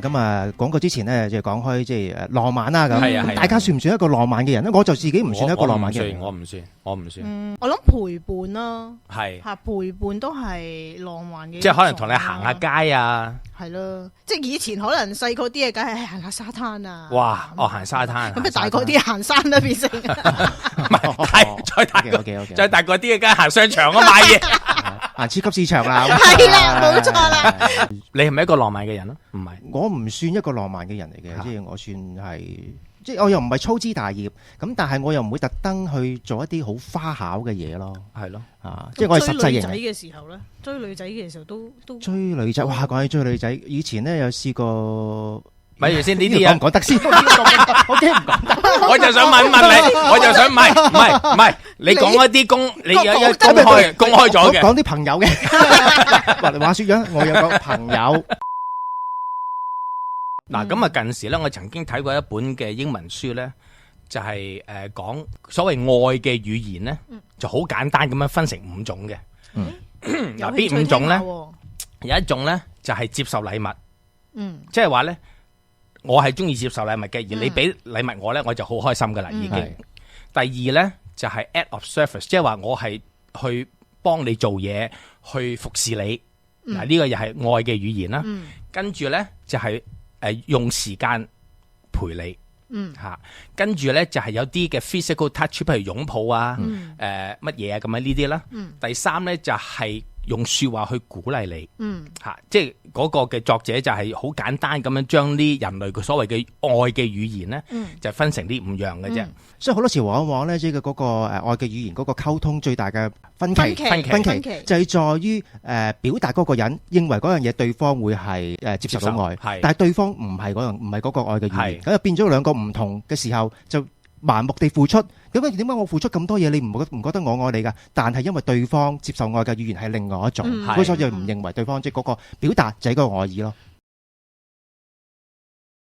咁啊，廣告之前咧就講開即係浪漫啦咁。係啊係啊大家算唔算一個浪漫嘅人咧？我就自己唔算一個浪漫嘅人。我唔算。我諗陪伴啦，係嚇陪伴都係浪漫嘅一種啦，即係可能同你行下街啊。係咯，即係以前可能細個啲嘅，梗係行下沙灘啊。哇！行沙灘。咁大個啲行山啦，變成。唔係，再大個 OK 再大個啲嘅梗係行商場啊買嘢。行超級市場啦。係啦，冇錯啦。你係咪一個浪漫嘅人咯？唔係，我唔算一個浪漫嘅人嚟嘅，即係我算係，即係我又唔係粗枝大葉，咁但係我又唔會特登去做一啲好花巧嘅嘢咯。係咯，即係我係實際型。追女仔嘅時候咧，追女仔嘅時候都追女仔，哇！講起追女仔，以前咧有試過。咪住先呢啲啊，講唔講得先？我驚唔講得。我就想問你，我就想唔係，你講一啲你有公開咗嘅，講啲朋友嘅。話說咗，我有個朋友。嗱，咁啊，近時咧，我曾經睇過一本嘅英文書咧，就係講所謂愛嘅語言咧，就好簡單咁樣分成5種嘅。嗱，邊5種咧？有一種咧就係接受禮物，即係話咧。我係中意接受禮物嘅，而你俾禮物我咧，我就好開心噶啦，已經。第二咧就係 act of service， 即係話我係去幫你做嘢，去服侍你。嗱，呢個又係愛嘅語言啦。跟住咧就係用時間陪你。跟住咧就係有啲嘅 physical touch， 譬如擁抱啊，乜嘢啊咁樣呢啲啦。第三咧就係用說話去鼓勵你。即係嗰個嘅作者就係好簡單咁樣將啲人類嘅所謂嘅愛嘅語言咧，就分成呢5樣嘅啫。所以好多時往往咧，即係嗰個愛嘅語言嗰個溝通最大嘅分歧就係在於表達嗰個人認為嗰樣嘢對方會係接受到愛，但係對方唔係嗰個愛嘅語言，咁就變咗兩個唔同嘅時候就盲目地付出。咁點解我付出咁多嘢，你唔覺得我愛你㗎？但係因為對方接受愛嘅語言係另外一種，所以就唔認為對方即係嗰個表達就係嗰個愛意咯。